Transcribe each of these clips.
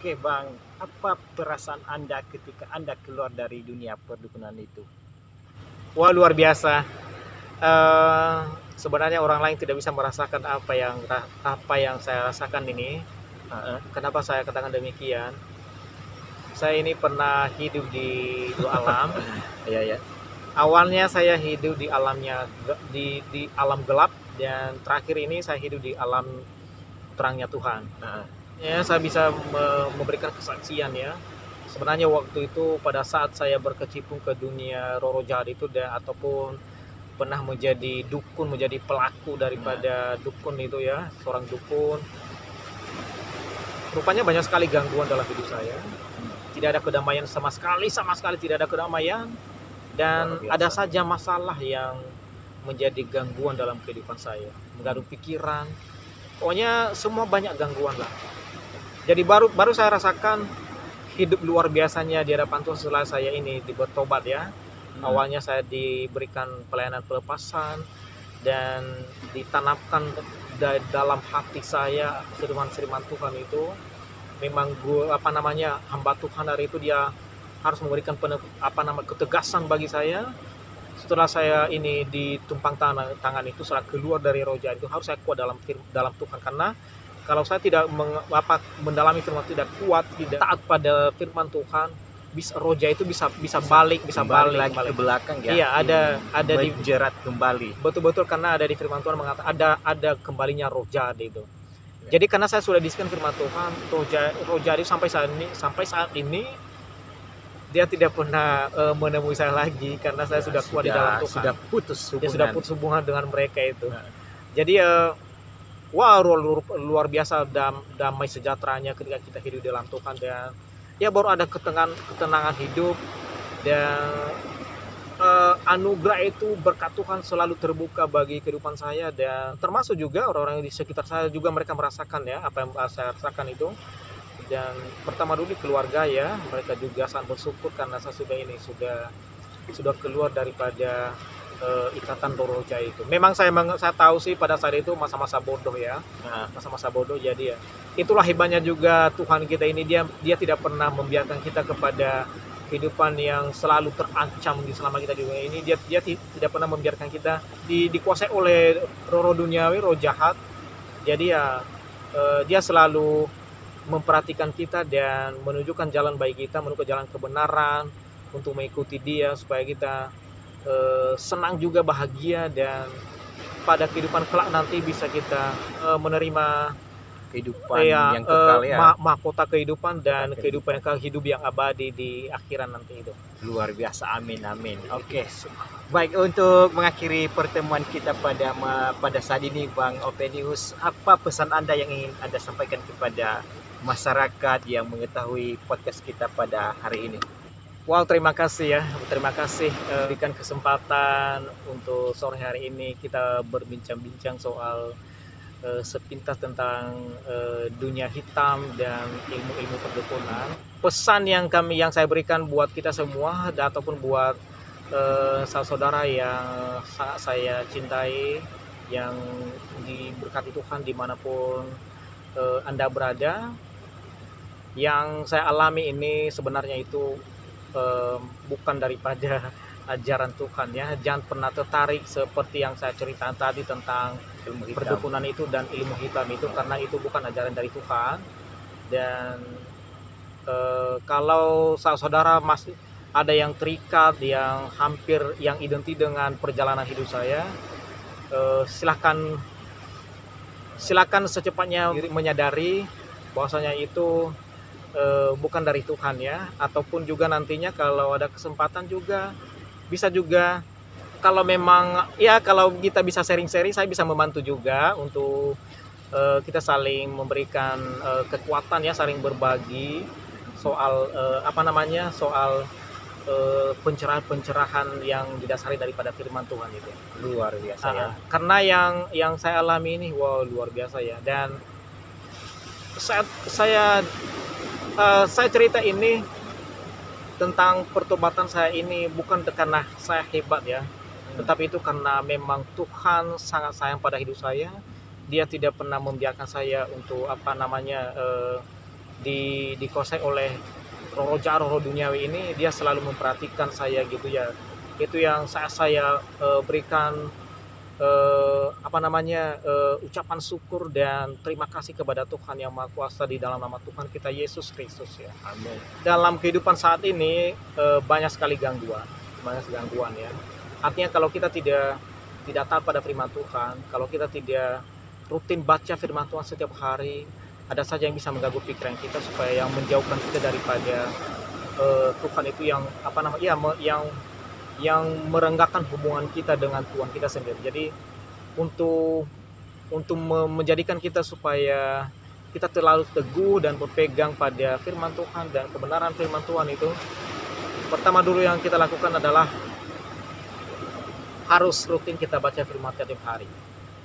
Oke Bang, apa perasaan Anda ketika Anda keluar dari dunia perdukunan itu? Wah, luar biasa. Eh, Sebenarnya orang lain tidak bisa merasakan apa yang saya rasakan ini. Kenapa saya katakan demikian? Saya ini pernah hidup di dua alam. Iya ya. Awalnya saya hidup di alam gelap, dan terakhir ini saya hidup di alam terangnya Tuhan. Heeh. Ya, saya bisa memberikan kesaksian ya. Sebenarnya waktu itu pada saat saya berkecimpung ke dunia roro jahat itu, dan ataupun pernah menjadi dukun, menjadi pelaku daripada dukun itu ya, seorang dukun. Rupanya banyak sekali gangguan dalam hidup saya. Tidak ada kedamaian sama sekali tidak ada kedamaian. Dan ada saja masalah yang menjadi gangguan dalam kehidupan saya. Menggaruh pikiran. Pokoknya semua banyak gangguan lah. Jadi baru saya rasakan hidup luar biasanya di hadapan Tuhan setelah saya ini bertobat ya. Awalnya saya diberikan pelayanan pelepasan dan ditanamkan dalam hati saya firman-firman Tuhan itu. Memang hamba Tuhan hari itu dia harus memberikan ketegasan bagi saya. Setelah saya ini ditumpang tangan itu, setelah keluar dari roja itu, harus saya kuat dalam Tuhan, karena kalau saya tidak mendalami firman, tidak kuat, tidak taat pada firman Tuhan, roja itu bisa balik lagi ke belakang ya. Iya, ada dijerat kembali. Betul, karena ada di firman Tuhan mengatakan ada kembalinya roja itu. Jadi karena saya sudah disikan firman Tuhan, roja itu sampai saat ini dia tidak pernah menemui saya lagi, karena saya sudah kuat di dalam Tuhan. Sudah putus hubungan. Dia sudah putus hubungan dengan mereka itu. Jadi luar biasa damai sejahteranya ketika kita hidup dalam Tuhan, dan ya baru ada ketenangan hidup, dan anugerah itu, berkat Tuhan selalu terbuka bagi kehidupan saya, dan termasuk juga orang-orang di sekitar saya juga, mereka merasakan ya apa yang saya rasakan itu. Dan pertama dulu keluarga ya, mereka juga sangat bersyukur karena saya sudah keluar daripada ikatan roja itu. Memang saya tahu sih pada saat itu masa-masa bodoh ya, masa-masa bodoh. Jadi ya itulah hebatnya juga Tuhan kita ini, dia tidak pernah membiarkan kita kepada kehidupan yang selalu terancam di selama kita di dunia ini. Dia tidak pernah membiarkan kita dikuasai oleh roh duniawi, roh jahat. Jadi ya dia selalu memperhatikan kita dan menunjukkan jalan baik kita, menuju jalan kebenaran untuk mengikuti dia, supaya kita senang juga, bahagia, dan pada kehidupan kelak nanti bisa kita menerima kehidupan yang kekal ya, mahkota kehidupan dan kehidupan hidup yang abadi di akhiran nanti itu. Luar biasa, amin. Oke. Baik, untuk mengakhiri pertemuan kita pada saat ini Bang Openius, apa pesan Anda yang ingin Anda sampaikan kepada masyarakat yang mengetahui podcast kita pada hari ini? Wow, terima kasih berikan kesempatan untuk sore hari ini kita berbincang-bincang soal sepintas tentang dunia hitam dan ilmu-ilmu perdukunan. Pesan yang saya berikan buat kita semua, ataupun buat saudara yang sangat saya cintai, yang diberkati Tuhan dimanapun Anda berada, yang saya alami ini sebenarnya itu bukan daripada ajaran Tuhan ya. Jangan pernah tertarik seperti yang saya ceritakan tadi tentang ilmu perdukunan itu dan ilmu hitam itu, karena itu bukan ajaran dari Tuhan. Dan kalau saudara masih ada yang terikat, yang hampir yang identik dengan perjalanan hidup saya, silakan secepatnya menyadari bahwasanya itu bukan dari Tuhan ya. Ataupun juga nantinya kalau ada kesempatan juga bisa juga, kalau memang ya, kalau kita bisa sharing-sharing, saya bisa membantu juga untuk kita saling memberikan kekuatan ya, saling berbagi soal soal pencerahan yang didasari daripada firman Tuhan itu. Luar biasa ya. Karena yang saya alami ini luar biasa ya. Dan saya cerita ini tentang pertobatan saya ini bukan karena saya hebat ya, tetapi itu karena memang Tuhan sangat sayang pada hidup saya. Dia tidak pernah membiarkan saya untuk dikuasai oleh roh jahat, roh duniawi ini, dia selalu memperhatikan saya gitu ya. Itu yang saya berikan ucapan syukur dan terima kasih kepada Tuhan Yang Maha Kuasa di dalam nama Tuhan kita Yesus Kristus ya. Amin. Dalam kehidupan saat ini banyak sekali gangguan ya. Artinya kalau kita tidak taat pada firman Tuhan, kalau kita tidak rutin baca firman Tuhan setiap hari, ada saja yang bisa mengganggu pikiran kita supaya yang menjauhkan kita daripada Tuhan itu yang merenggakan hubungan kita dengan Tuhan kita sendiri. Jadi untuk menjadikan kita supaya kita terlalu teguh dan berpegang pada firman Tuhan dan kebenaran firman Tuhan itu, pertama dulu yang kita lakukan adalah harus rutin kita baca firman tiap hari.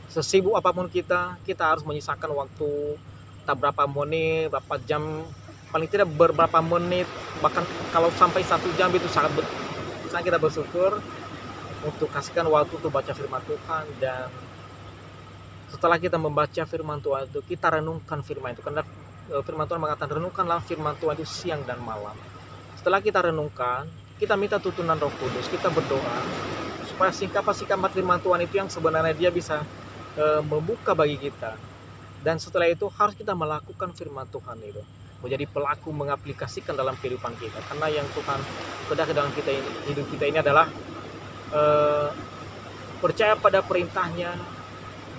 Sesibuk apapun kita harus menyisakan waktu, tak berapa menit, berapa jam, paling tidak beberapa menit, bahkan kalau sampai 1 jam itu sangat kita bersyukur untuk kasihkan waktu untuk baca firman Tuhan. Dan setelah kita membaca firman Tuhan itu, kita renungkan firman itu, karena firman Tuhan mengatakan renungkanlah firman Tuhan itu siang dan malam. Setelah kita renungkan, kita minta tuntunan Roh Kudus, kita berdoa supaya singkapan firman Tuhan itu yang sebenarnya dia bisa membuka bagi kita. Dan setelah itu harus kita melakukan firman Tuhan itu, menjadi pelaku mengaplikasikan dalam kehidupan kita. Karena yang Tuhan kehendak dalam hidup kita ini adalah percaya pada perintahnya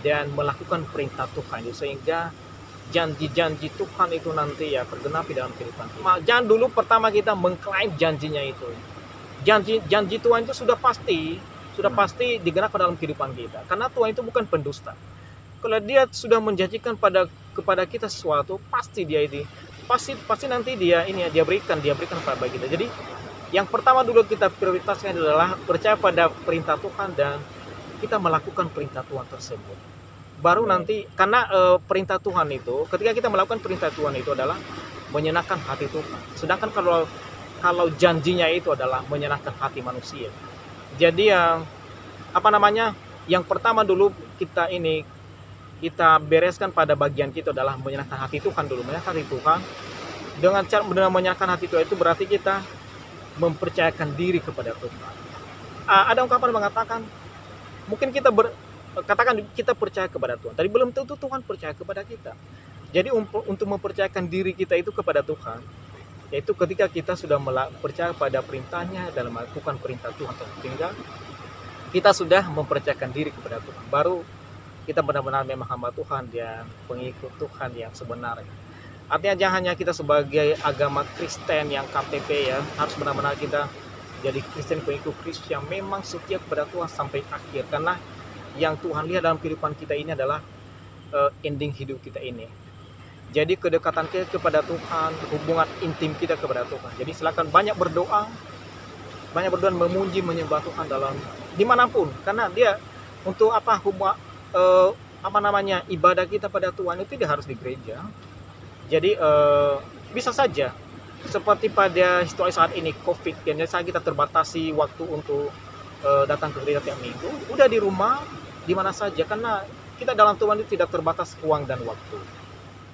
dan melakukan perintah Tuhan itu, sehingga janji-janji Tuhan itu nanti ya tergenapi dalam kehidupan kita. Jangan dulu pertama kita mengklaim janjinya itu. Janji Tuhan itu sudah pasti digenapkan dalam kehidupan kita. Karena Tuhan itu bukan pendusta. Kalau dia sudah menjanjikan kepada kita sesuatu, pasti nanti dia berikan kepada kita. Jadi yang pertama dulu kita prioritaskan adalah percaya pada perintah Tuhan dan kita melakukan perintah Tuhan tersebut. Baru nanti, karena perintah Tuhan itu, ketika kita melakukan perintah Tuhan itu adalah menyenangkan hati Tuhan. Sedangkan kalau janjinya itu adalah menyenangkan hati manusia. Jadi yang pertama dulu kita bereskan pada bagian kita adalah menyenangkan hati Tuhan dulu, menyenangkan hati Tuhan. Dengan cara menyenangkan hati Tuhan itu berarti kita mempercayakan diri kepada Tuhan. Ada ungkapan mengatakan, mungkin katakan kita percaya kepada Tuhan, tapi belum tentu Tuhan percaya kepada kita. Jadi untuk mempercayakan diri kita itu kepada Tuhan, yaitu ketika kita sudah percaya pada perintahnya dan melakukan perintah Tuhan, sehingga kita sudah mempercayakan diri kepada Tuhan, baru kita benar-benar memang hamba Tuhan dan pengikut Tuhan yang sebenarnya. Artinya jangan hanya kita sebagai agama Kristen yang KTP ya, harus benar-benar kita jadi Kristen pengikut Kristus yang memang setia kepada Tuhan sampai akhir. Karena yang Tuhan lihat dalam kehidupan kita ini adalah ending hidup kita ini. Jadi kedekatan kita kepada Tuhan, hubungan intim kita kepada Tuhan. Jadi silakan banyak berdoa memuji, menyembah Tuhan dalam dimanapun. Karena dia untuk ibadah kita pada Tuhan itu tidak harus di gereja. Jadi bisa saja seperti pada situasi saat ini COVID, jadi saat kita terbatasi waktu untuk datang ke gereja tiap minggu, udah di rumah di mana saja, karena kita dalam Tuhan itu tidak terbatas ruang dan waktu.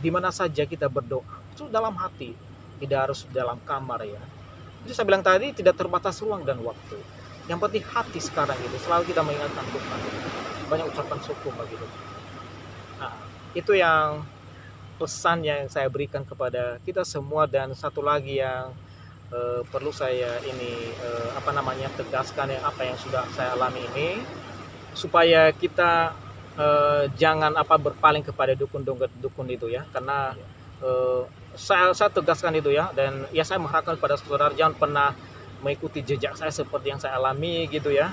Di mana saja kita berdoa, itu dalam hati, tidak harus dalam kamar ya. Jadi saya bilang tadi tidak terbatas ruang dan waktu. Yang penting hati sekarang itu selalu kita mengingatkan Tuhan. Banyak ucapan syukur bagi Tuhan. Nah, itu yang pesan yang saya berikan kepada kita semua. Dan satu lagi yang perlu saya tegaskan apa yang sudah saya alami ini, supaya kita jangan berpaling kepada dukun itu ya, karena saya tegaskan itu ya, dan ya saya mengharapkan kepada saudara jangan pernah mengikuti jejak saya seperti yang saya alami gitu ya,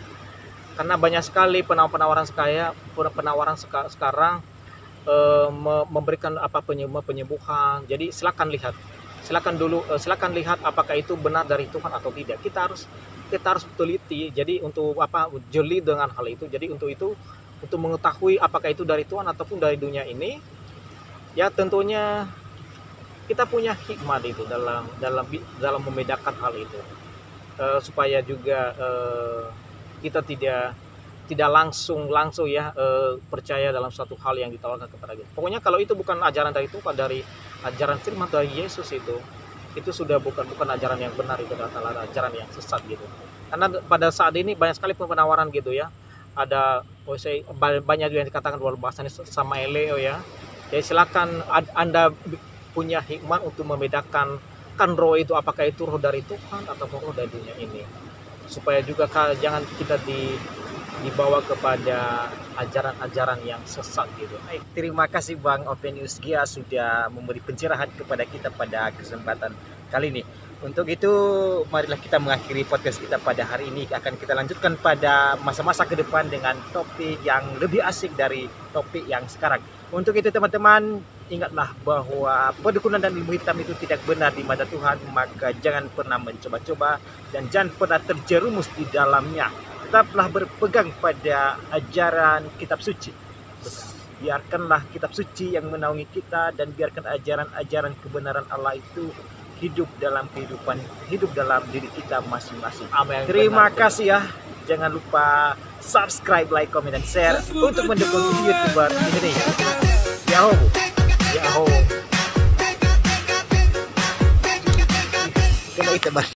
karena banyak sekali penawaran sekarang memberikan penyembuhan. Jadi silakan lihat apakah itu benar dari Tuhan atau tidak. Kita harus teliti. Jadi untuk jeli dengan hal itu. Jadi untuk mengetahui apakah itu dari Tuhan ataupun dari dunia ini, ya tentunya kita punya hikmat itu dalam membedakan hal itu, supaya juga kita tidak langsung ya percaya dalam suatu hal yang ditawarkan kepada kita. Pokoknya kalau itu bukan ajaran dari Tuhan, dari ajaran firman Tuhan Yesus itu sudah bukan ajaran yang benar, itu adalah ajaran yang sesat gitu. Karena pada saat ini banyak sekali penawaran gitu ya. Ada banyak yang dikatakan bahwa bahasanya sama eleo ya. Jadi silakan Anda punya hikmat untuk membedakan kan roh itu apakah itu roh dari Tuhan atau roh dari dunia ini. Supaya juga jangan kita dibawa kepada ajaran-ajaran yang sesat gitu. Baik, terima kasih Bang Openius Gia sudah memberi pencerahan kepada kita pada kesempatan kali ini. Untuk itu, marilah kita mengakhiri podcast kita pada hari ini. Akan kita lanjutkan pada masa-masa ke depan dengan topik yang lebih asik dari topik yang sekarang. Untuk itu teman-teman, ingatlah bahwa perdukunan dan ilmu hitam itu tidak benar di mata Tuhan. Maka jangan pernah mencoba-coba dan jangan pernah terjerumus di dalamnya. Tetaplah berpegang pada ajaran kitab suci. Biarkanlah kitab suci yang menaungi kita, dan biarkan ajaran-ajaran kebenaran Allah itu hidup dalam diri kita masing-masing. Amin. Terima kasih ya. Jangan lupa subscribe, like, comment, dan share untuk mendukung YouTuber Indonesia. Yahoo. Yahoo. Kena itu